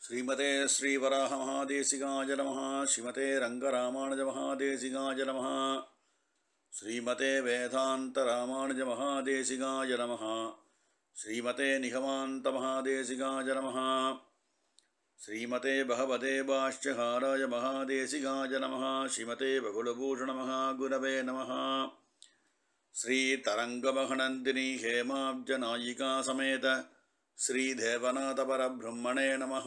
श्रीमते श्रीवराहमहादेशिकाय नमः। श्रीमते रङ्गरामानुजमहादेशिकाय नमः। श्रीमते वेदान्तरामानुजमहादेशिकाय नमः। श्रीमते निगमान्तमहादेशिकाय नमः। श्रीमते भगवते भाष्यकाराय महादेशिकाय नमः। श्रीमते बकुलभूषणमहागुरवे नमः। श्रीतरङ्गमहनन्दिनी हेमाब्जनायिका समेत श्रीदेवनाथपरब्रह्मणे नमः।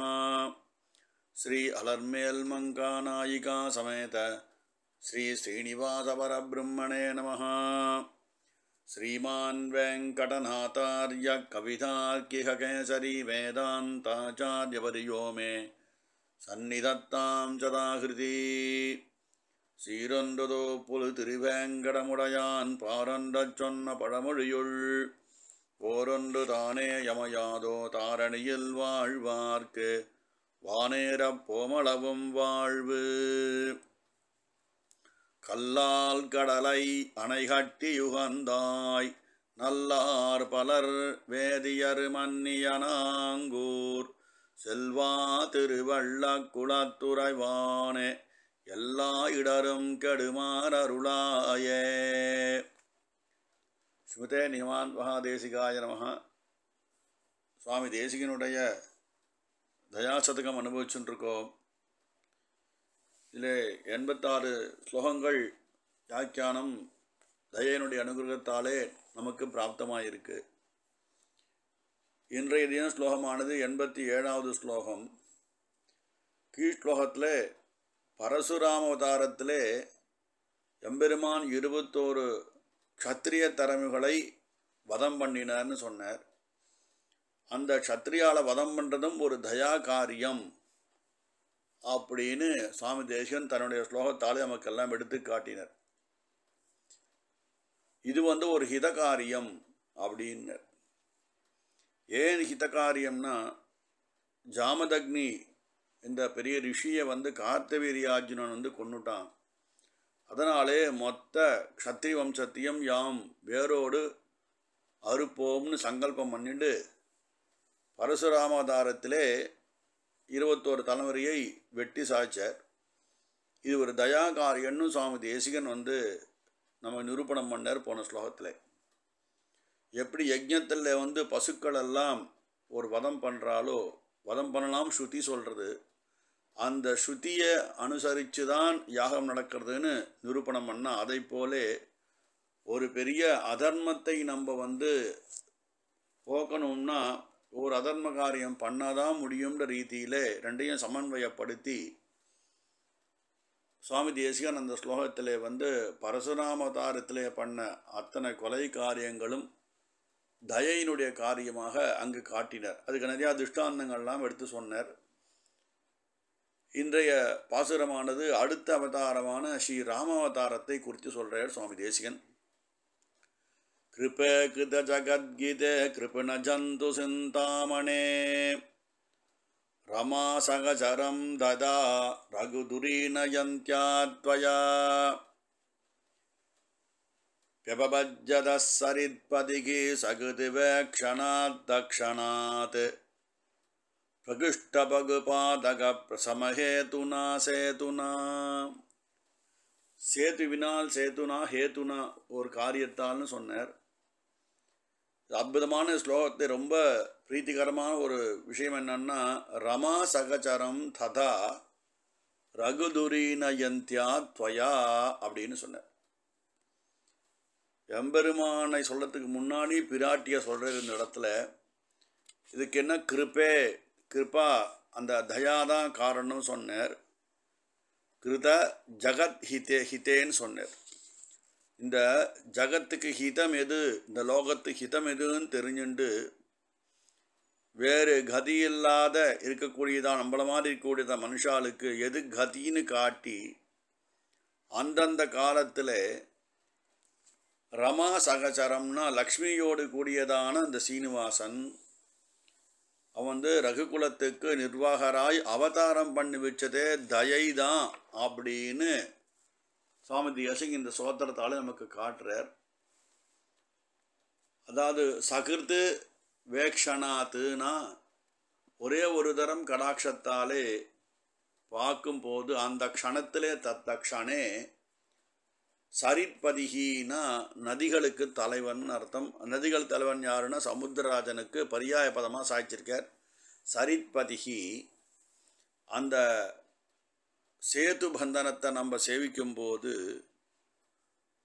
श्री अलर्मेल्मङ्कानायिका समेत श्री श्रीनिवासपरब्रह्मणे नमः। श्रीमान् वेङ्कटनाथार्य कवितार्किककेसरी वेदान्ताचार्यवर्यो मे सन्निधत्तां सदाहृति। சீரொன்றுதோ புலு திருவேங்கடமுடையான் பாரொன்றச் சொன்ன பழமொழியுள் ஓரொன்று தானே யமயாதோ தாரணியில் வாழ்வார்க்கு வானேரப் போமளவும் வாழ்வு. கல்லால் கடலை அணைகட்டி யுகந்தாய் நல்லார் பலர் வேதியர் மன்னியனாங்கூர் செல்வா திருவள்ளக் குலத்துறைவானே எல்லா இடரும் கெடுமாறருளாயே. ஸ்மிருதே நிகமான் மகாதேசிகாய நமः. சுவாமி தேசிகனுடைய தயாசதகம் அனுபவிச்சுருக்கோம். இதில் 86 ஸ்லோகங்கள் வியாக்கியானம் தயனுடைய அனுகிரகத்தாலே நமக்கு பிராப்தமாயிருக்கு. இன்றைய தின ஸ்லோகமானது 87வது ஸ்லோகம். கீழ் ஸ்லோகத்தில் பரசுராம அவதாரத்திலே எம்பெருமான் 21 க்ஷத்திரிய தலைமைகளை வதம் பண்ணினார்னு சொன்னார். அந்த க்ஷத்திரியால வதம் பண்ணுறதும் ஒரு தயா காரியம் அப்படின்னு சுவாமி தேசிகன் தன்னுடைய ஸ்லோகத்தாலே நமக்கெல்லாம் எடுத்து காட்டினர். இது ஒரு ஹிதகாரியம் அப்படின்னர். ஏன் ஹிதகாரியம்னா, ஜாமதக்னி இந்த பெரிய ரிஷியை கார்த்தவீரியார்ஜுனன் கொன்னுட்டான். அதனாலே மொத்த க்ஷத்ரிய வம்சத்தையும் யாம் வேரோடு அறுப்போம்னு சங்கல்பம் பண்ணிட்டு பரசுராமதாரத்திலே 21 தலைமுறையை வெட்டி சாய்ச்சார். இது ஒரு தயாகாரியன்னு சுவாமி தேசிகன் நம்ம நிரூபணம் பண்ணார் போன ஸ்லோகத்தில். எப்படி யஜ்ஞத்தில் பசுக்கள் எல்லாம் ஒரு வதம் பண்ணுறாலோ, வதம் பண்ணலாம் ஸ்ருதி சொல்கிறது, அந்த ஸ்ருதியை அனுசரித்து தான் யாகம் நடக்கிறதுன்னு நிரூபணம் பண்ணால், அதை போலே ஒரு பெரிய அதர்மத்தை நம்ம போக்கணும்னா ஒரு அதர்ம காரியம் பண்ணாதான் முடியும்ன்ற ரீதியில் ரெண்டையும் சமன்வயப்படுத்தி சுவாமி தேசிகன் அந்த ஸ்லோகத்தில் பரசுராம அவதாரத்திலே பண்ண அத்தனை கொலை காரியங்களும் தயையினுடைய காரியமாக அங்கு காட்டினர். அதுக்கு நிறையா திருஷ்டாந்தங்கள்லாம் எடுத்து சொன்னார். இன்றைய பாசுரமானது அடுத்த அவதாரமான ஸ்ரீ ராம அவதாரத்தை குறித்து சொல்கிறார் சுவாமி தேசிகன். கிருபே கிருத ஜகத்கீதே கிருபண ஜந்து சிந்தாமணே ரமா சகசரம் ததா ரகுதுரீனயந்த்யாத்வயா व्यपभज्यतः सरित्पदिगे सकृतिवेक्षणात् दक्षणात् प्रकृष्टपगुपादकप्रसमहेतुना சேதுனா. சேதுவினால் சேதுனா ஹேதுனா ஒரு காரியத்தால்னு சொன்னார். அற்புதமான ஸ்லோகத்தை ரொம்ப பிரீத்திகரமான ஒரு விஷயம் என்னன்னா, ரமா சகச்சரம் ததா ரகுதுரீனயந்த்யா துவயா அப்படின்னு சொன்னார். எம்பெருமானை சொல்கிறதுக்கு முன்னாடி பிராட்டியை சொல்கிற இந்த இடத்துல இதுக்கு என்ன கிருபே, கிருபா அந்த தயாதான் காரணம் சொன்னார். கிருத ஜகத் ஹிதேன்னு சொன்னார். இந்த ஜகத்துக்கு ஹிதம் எது, இந்த லோகத்துக்கு ஹிதம் எதுன்னு தெரிஞ்சுண்டு வேறு கதி இல்லாத இருக்கக்கூடியதான் நம்மள மாதிரி இருக்கக்கூடியதான் மனுஷாளுக்கு எது கதின்னு காட்டி அந்தந்த காலத்தில் ரமா சகச்சரம்னா லக்ஷ்மியோடு கூடியதான அந்த சீனிவாசன் அவன் ரகுகுலத்துக்கு நிர்வாகராய் அவதாரம் பண்ணி வச்சதே தயை தான் அப்படின்னு சுவாமி தேசிகன் இந்த சோத்திரத்தால் நமக்கு காட்டுறார். அதாவது சகிருத்து வேக்ஷனாத்துனா ஒரே ஒரு தரம் கடாட்சத்தாலே பார்க்கும்போது அந்த க்ஷணத்திலே தத்தக்ஷணே சரித்பதிகினா நதிகளுக்கு தலைவன் அர்த்தம். நதிகள் தலைவன் யாருன்னா சமுத்திரராஜனுக்கு பரியாய பதமாக சாய்ச்சிருக்கார். சரித்பதிகி அந்த சேது பந்தனத்தை நம்ம சேவிக்கும்போது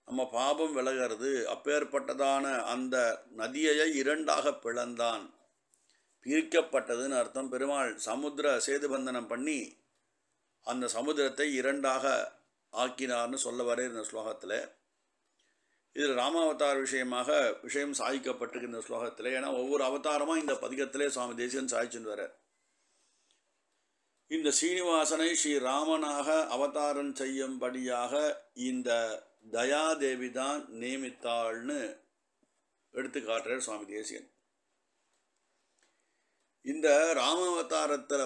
நம்ம பாபம் விலகிறது. அப்பேற்பட்டதான அந்த நதியை இரண்டாக பிளந்தான், பிரிக்கப்பட்டதுன்னு அர்த்தம். பெருமாள் சமுத்திர சேது பந்தனம் பண்ணி அந்த சமுத்திரத்தை இரண்டாக ஆக்கினார்னு சொல்ல வர இந்த ஸ்லோகத்தில். இதில் ராமாவதார விஷயம் சாய்க்கப்பட்டிருக்கு இந்த ஸ்லோகத்தில். ஏன்னா ஒவ்வொரு அவதாரமாக இந்த பதிகத்திலே சுவாமி தேசிகன் சாய்ச்சின்னு வர. இந்த சீனிவாசனை ஸ்ரீராமனாக அவதாரம் செய்யும்படியாக இந்த தயாதேவி தான் நியமித்தாள்னு எடுத்து காட்டுறார் சுவாமி தேசிகன். இந்த ராமாவதாரத்தில்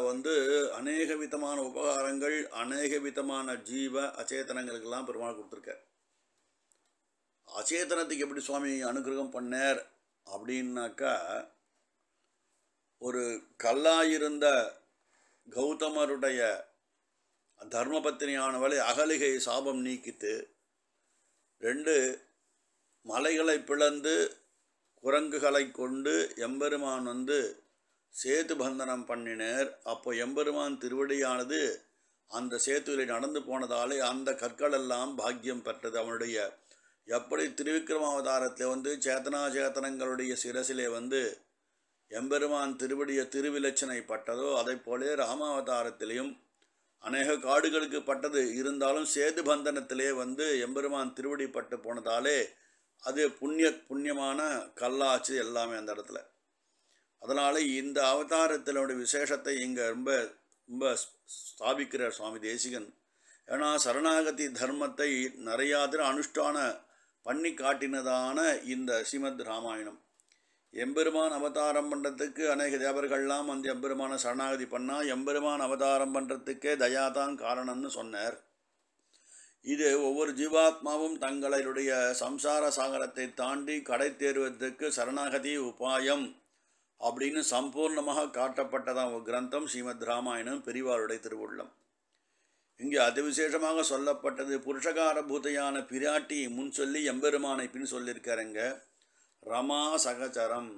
அநேக விதமான உபகாரங்கள், அநேக விதமான ஜீவ அச்சேதனங்களுக்கெல்லாம் பெருமாள் கொடுத்துருக்கார். அச்சேதனத்துக்கு எப்படி சுவாமி அனுகிரகம் பண்ணார் அப்படின்னாக்கா, ஒரு கல்லாயிருந்த கௌதமருடைய தர்மபத்தினியானவளை அகலிகை சாபம் நீக்கித்து 2 மலைகளை பிளந்து குரங்குகளை கொண்டு எம்பெருமான் சேது பந்தனம் பண்ணினர். அப்போ எம்பெருமான் திருவடியானது அந்த சேத்துவில் நடந்து போனதாலே அந்த கற்களெல்லாம் பாக்கியம் பெற்றது. அவனுடைய எப்படி திருவிக்ரமாவதாரத்தில் சேத்தனாச்சேத்தனங்களுடைய சிரசிலே எம்பெருமான் திருவடிய திருவிலட்சணை பட்டதோ அதை போலே ராமாவதாரத்திலையும் அநேக காடுகளுக்கு பட்டது. இருந்தாலும் சேது பந்தனத்திலே எம்பெருமான் திருவடி பட்டு போனதாலே அது புண்ணியமான கல்லாச்சு எல்லாமே அந்த இடத்துல. அதனால் இந்த அவதாரத்தினுடைய விசேஷத்தை இங்கே ரொம்ப ரொம்ப ஸ்தாபிக்கிறார் சுவாமி தேசிகன். ஏன்னா சரணாகதி தர்மத்தை நிறையாதிர அனுஷ்டான பண்ணி காட்டினதான இந்த ஸ்ரீமத் ராமாயணம். எம்பெருமான் அவதாரம் பண்ணுறதுக்கு அநேக தேவர்கள்லாம் எம்பெருமான சரணாகதி பண்ணால் எம்பெருமான் அவதாரம் பண்ணுறதுக்கே தயாதான் காரணம்னு சொன்னார். இது ஒவ்வொரு ஜீவாத்மாவும் தங்களுடைய சம்சார சாகரத்தை தாண்டி கடை தேர்வதற்கு சரணாகதி உபாயம் அப்படின்னு சம்பூர்ணமாக காட்டப்பட்டதான் ஒரு கிரந்தம் ஸ்ரீமத் ராமாயணம், பெரிவாருடைய திருவுள்ளம். இங்கே அதிவிசேஷமாக சொல்லப்பட்டது புருஷகார பூதையான பிராட்டி முன் சொல்லி எம்பெருமானை பின் சொல்லியிருக்காருங்க. ரமா சகச்சரம்,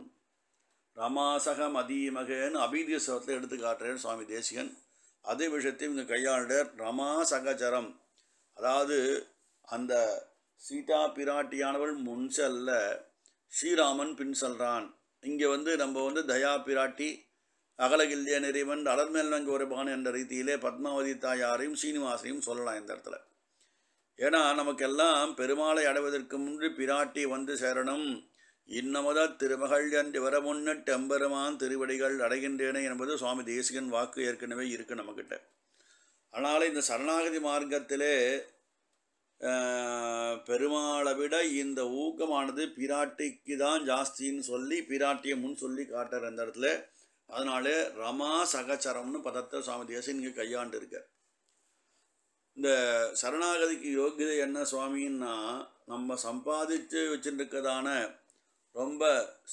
ரமாசக மதீமகன்னு அபீதிய ஸ்லோகத்தில் எடுத்து காட்டுறார் சுவாமி தேசிகன். அதே விஷயத்தையும் இங்கே கையாளுறார். ரமா சகச்சரம், அதாவது அந்த சீதா பிராட்டியானவள் முன் செல்ல ஸ்ரீராமன் பின் செல்றான். இங்கே நம்ம தயா பிராட்டி அகலகில்லிய நிறைவன் அலர்மேல் நங்க ஒருபான் என்ற ரீதியிலே பத்மாவதி தாயாரையும் சீனிவாசனையும் சொல்லலாம் இந்த இடத்துல. ஏன்னா நமக்கெல்லாம் பெருமாளை அடைவதற்கு முன்பு பிராட்டி சேரணும். இன்னமத திருமகள் என்று வர முன்னிட்டு எம்பெருமான் திருவடிகள் அடைகின்றேனே என்பது சுவாமி தேசிகன் வாக்கு ஏற்கனவே இருக்குது நம்மக்கிட்ட. அதனால் இந்த சரணாகதி மார்க்கத்திலே பெருமாளை விட இந்த ஊக்கமானது பிராட்டிக்கு தான் ஜாஸ்தின்னு சொல்லி பிராட்டியை முன் சொல்லி காட்டுற அந்த இடத்துல. அதனாலே ரமா சகச்சரம்னு பதத்தை சுவாமி தேசிகன் இங்கே கையாண்டு இருக்கார். இந்த சரணாகதிக்கு யோகியதை என்ன சுவாமின்னா, நம்ம சம்பாதிச்சு வச்சுருக்கதான ரொம்ப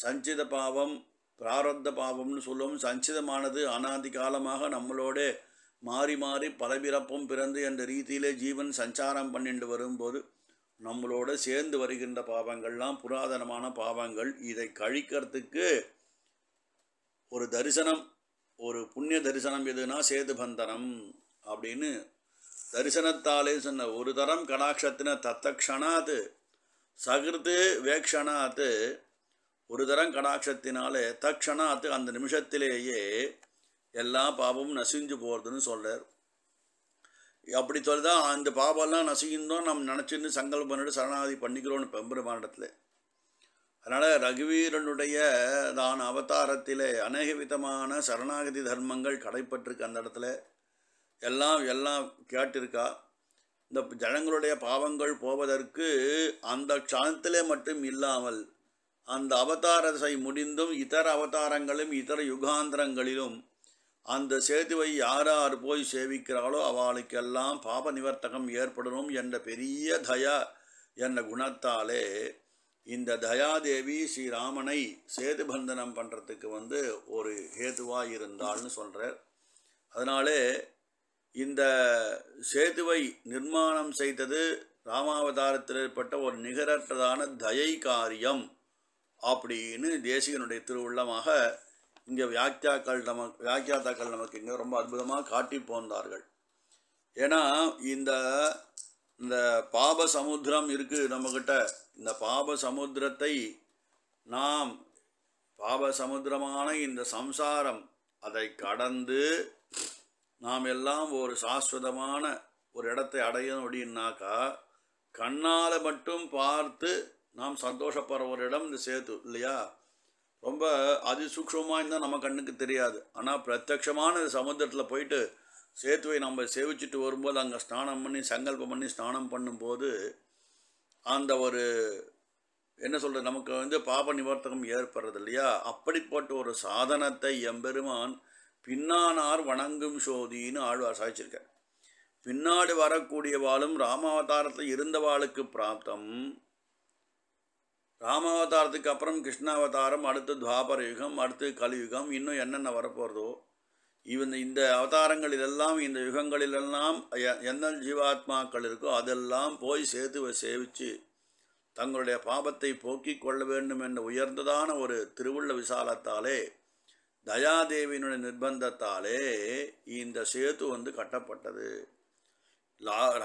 சஞ்சித பாவம் பிராரப்த பாவம்னு சொல்லுவோம். சஞ்சிதமானது அனாதி காலமாக நம்மளோட மாறி மாறி பலபிறப்பும் பிறந்து என்ற ரீதியிலே ஜீவன் சஞ்சாரம் பண்ணிட்டு வரும்போது நம்மளோட சேர்ந்து வருகின்ற பாவங்கள்லாம் புராதனமான பாவங்கள். இதை கழிக்கிறதுக்கு ஒரு தரிசனம், ஒரு புண்ணிய தரிசனம் எதுனா சேது பந்தனம் அப்படின்னு தரிசனத்தாலே சொன்ன. ஒரு தரம் கடாட்சத்தின தத்தக்ஷணாத்து சகிருத்து வேக்ஷணாத்து, ஒரு தரம் கடாட்சத்தினாலே தக்ஷணாத்து அந்த நிமிஷத்திலேயே எல்லா பாவமும் நசிஞ்சு போகிறதுன்னு சொல்கிறார். அப்படி சொல்லிதான் அந்த பாவம்லாம் நசிந்தோம் நம்ம நினச்சின்னு சங்கல்பம் பண்ணிட்டு சரணாகதி பண்ணிக்கிறோன்னு பெம்பெருமானிடத்தில். அதனால் ரகுவீரனுடைய தான் அவதாரத்திலே அநேக விதமான சரணாகதி தர்மங்கள் கடைப்பட்டிருக்கு. அந்த இடத்துல எல்லாம் கேட்டிருக்கா. இந்த ஜனங்களுடைய பாவங்கள் போவதற்கு அந்த க்ஷணத்திலே மட்டும் இல்லாமல் அந்த அவதாரத்தை முடிந்தும் இதர அவதாரங்களும் இதர யுகாந்திரங்களிலும் அந்த சேதுவை யார் போய் சேவிக்கிறாளோ அவளுக்கெல்லாம் பாப நிவர்த்தகம் ஏற்படணும் என்ற பெரிய தயா என்ற குணத்தாலே இந்த தயாதேவி ஸ்ரீராமனை சேது பந்தனம் பண்ணுறதுக்கு ஒரு ஹேதுவாக இருந்தாள்னு சொல்கிறார். அதனாலே இந்த சேதுவை நிர்மாணம் செய்தது ராமாவதாரத்தில் ஏற்பட்ட ஒரு நிகரற்றதான தயை காரியம் அப்படின்னு தேசிகனுடைய திருவுள்ளமாக இங்கே வியாக்கியாத்தாக்கள் நமக்கு இங்கே ரொம்ப அற்புதமாக காட்டி போந்தார்கள். ஏன்னா இந்த பாப சமுத்திரம் இருக்குது நம்மக்கிட்ட. இந்த பாப சமுத்திரத்தை நாம் பாப சமுத்திரமான இந்த சம்சாரம் அதை கடந்து நாம் எல்லாம் ஒரு சாஸ்வதமான ஒரு இடத்தை அடையணும் அப்படின்னாக்கா கண்ணால் மட்டும் பார்த்து நாம் சந்தோஷப்படுற ஒரு இடம் இந்த சேது இல்லையா. ரொம்ப அதிசூக்ஷமாக இருந்தால் நம்ம கண்ணுக்கு தெரியாது. ஆனால் பிரத்யட்சமான சமுத்திரத்தில் போயிட்டு சேத்துவை நம்ம சேவிச்சுட்டு வரும்போது அங்கே ஸ்நானம் பண்ணி சங்கல்பம் பண்ணி ஸ்நானம் பண்ணும்போது அந்த ஒரு என்ன சொல்கிறது நமக்கு பாப நிவர்த்தகம் ஏற்படுறது இல்லையா. அப்படிப்பட்ட ஒரு சாதனத்தை எம்பெருமான் பின்னானார் வணங்கும் சோதின்னு ஆழ்வார் சாதிச்சிருக்கார். பின்னாடி வரக்கூடியவாளும் ராமாவதாரத்தில் இருந்தவாளுக்கு பிராப்தம். ராமாவதாரத்துக்கு அப்புறம் கிருஷ்ணாவதாரம், அடுத்து துவாபர யுகம், அடுத்து கலியுகம், இன்னும் என்னென்ன வரப்போகிறதோ இந்த அவதாரங்கள் இதெல்லாம் இந்த யுகங்களிலெல்லாம் என்ன ஜீவாத்மாக்கள் இருக்கோ அதெல்லாம் போய் சேதுவை சேவித்து தங்களுடைய பாபத்தை போக்கிக் கொள்ள வேண்டும் என்ற உயர்ந்ததான ஒரு திருவுள்ள விசாலத்தாலே தயாதேவியினுடைய நிர்பந்தத்தாலே இந்த சேது கட்டப்பட்டது.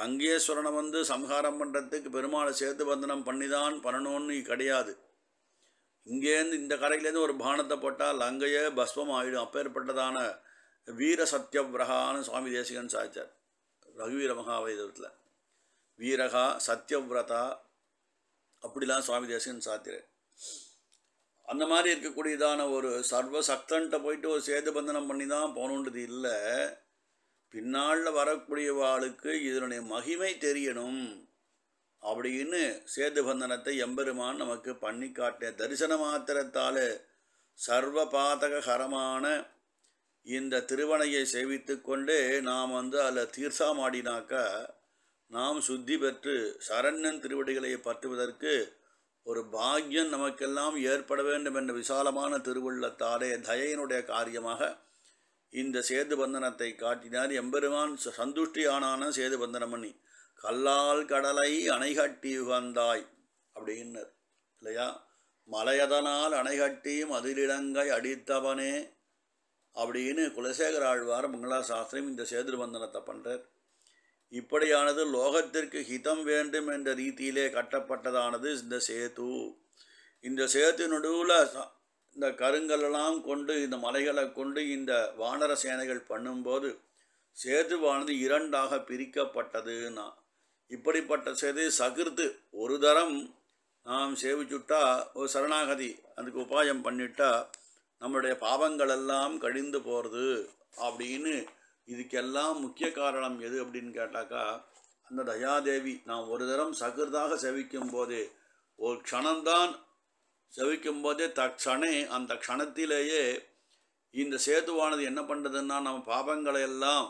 ரங்கேஸ்வரனை சம்ஹாரம் பண்ணுறதுக்கு பெருமாளை சேது பந்தனம் பண்ணிதான் பண்ணணும்னு கிடையாது. இங்கேருந்து இந்த கரையிலேருந்து ஒரு பானத்தை போட்டால் அங்கேயே பஸ்வம் ஆகிடும். அப்பேற்பட்டதான வீர சத்யவிரகான்னு சுவாமி தேசிகன் சாதிச்சார் ரகுவீர மகாவைதத்தில். வீரகா சத்யவிரதா அப்படிலாம் சுவாமி தேசிகன் சாத்திரார். அந்த மாதிரி இருக்கக்கூடியதான ஒரு சர்வசக்தன்ட்ட போயிட்டு ஒரு சேது பந்தனம் பண்ணி தான் போகணுன்றது இல்லை. பின்னாளில் வரக்கூடியவாளுக்கு இதனுடைய மகிமை தெரியணும் அப்படின்னு சேது பந்தனத்தை எம்பெருமான் நமக்கு பண்ணி காட்டிய தரிசன மாத்திரத்தால் சர்வ பாதகரமான இந்த திருவனையை சேவித்து கொண்டே நாம் அதில் தீர்த்தமாடினாக்கா நாம் சுத்தி பெற்று சரண்யன் திருவடிகளை பற்றுவதற்கு ஒரு பாக்கியம் நமக்கெல்லாம் ஏற்பட வேண்டும் என்ற விசாலமான திருவுள்ளத்தாலே தயையினுடைய காரியமாக இந்த சேது பந்தனத்தை காட்டினார். எம்பெருமான் சந்துஷ்டியானான சேது பந்தனம் பண்ணி கல்லால் கடலை அணைகட்டி யுகந்தாய் அப்படின்னர் இல்லையா. மலையதனால் அணைகட்டியும் அதிலிடங்கை அடித்தவனே அப்படின்னு குலசேகர ஆழ்வார் மங்களாசாஸ்திரம் இந்த சேது பந்தனத்தை பண்ணுறார். இப்படியானது லோகத்திற்கு ஹிதம் வேண்டும் என்ற ரீதியிலே கட்டப்பட்டதானது இந்த சேது. இந்த சேத்து நடுவில் இந்த கருங்கல்லாம் கொண்டு இந்த மலைகளை கொண்டு இந்த வானர சேனைகள் பண்ணும்போது சேதுவானது இரண்டாக பிரிக்கப்பட்டதுன்னா இப்படிப்பட்ட சேது சகிர்த்து ஒரு தரம் நாம் சேவிச்சுட்டா ஒரு சரணாகதி அதுக்கு உபாயம் பண்ணிட்டா நம்மளுடைய பாவங்களெல்லாம் கழிந்து போகிறது அப்படின்னு. இதுக்கெல்லாம் முக்கிய காரணம் எது அப்படின்னு கேட்டாக்கா அந்த தயாதேவி நாம் ஒரு தரம் சகிர்தாக சேவிக்கும் போதே ஒரு க்ஷணம்தான் செவிக்கும் போதே தக்ஷணே அந்த க்ஷணத்திலேயே இந்த சேதுவானது என்ன பண்ணுறதுன்னா நம்ம பாபங்களை எல்லாம்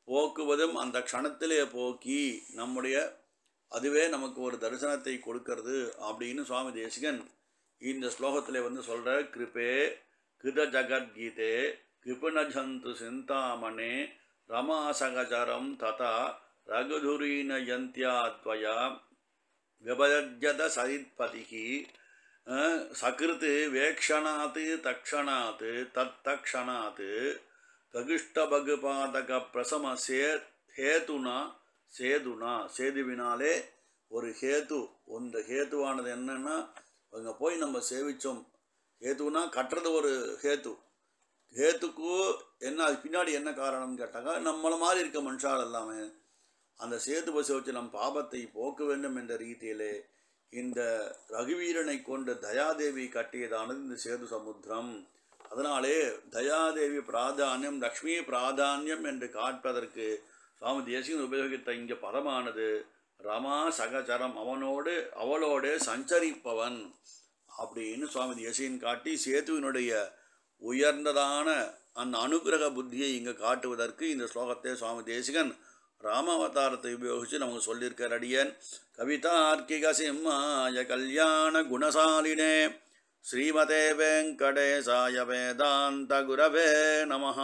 போக்குவதும் அந்த க்ஷணத்திலே போக்கி நம்முடைய அதுவே நமக்கு ஒரு தரிசனத்தை கொடுக்கறது அப்படின்னு சுவாமி தேசிகன் இந்த ஸ்லோகத்தில் சொல்கிற கிருபே கிருத ஜகத்கீதே கிருபணஜந்து சிந்தாமனே ரமாசகச்சரம் ததா ரகுதுரீன யந்தியாத்வயா விபஜத சரித்பதிகி சகிருத்து வேக்ஷணாத் தக்ஷணாத் தத்தக்ஷணாத் தகிஷ்டபகுபாதக பிரசம ஹேதுனா சேதுனா சேதுவினாலே ஒரு ஹேது. இந்த ஹேதுவானது என்னன்னா அங்கே போய் நம்ம சேவித்தோம். ஹேதுனா கட்டுறது ஒரு ஹேத்து. ஹேத்துக்கு என்ன அது பின்னாடி என்ன காரணம்னு கேட்டாக்கா நம்மளை மாதிரி இருக்க மனுஷால் எல்லாமே அந்த சேதுவை சேவிச்சு நம் பாபத்தை போக்க வேண்டும் என்ற ரீதியிலே இந்த ரகுவீரனை கொண்டு தயாதேவி கட்டியதானது இந்த சேது சமுத்திரம். அதனாலே தயாதேவி பிராதானியம் லக்ஷ்மி பிராதானியம் என்று காட்பதற்கு சுவாமி தேசிகன் உபயோகித்த இங்கே பதமானது ரமா சகச்சரம் அவளோடு சஞ்சரிப்பவன் அப்படின்னு சுவாமி தேசிகன் காட்டி சேதுவினுடைய உயர்ந்ததான அந்த அனுகிரக புத்தியை இங்கே காட்டுவதற்கு இந்த ஸ்லோகத்தை சுவாமி தேசிகன் ராமாவதாரத்தை உபயோகித்து நமக்கு சொல்லியிருக்கார் அடியன். கவிதார்க்கிக சிம்மாய கல்யாண குணசாலினே ஸ்ரீமதே வெங்கடேசாய வேதாந்த குரவே நமஹ.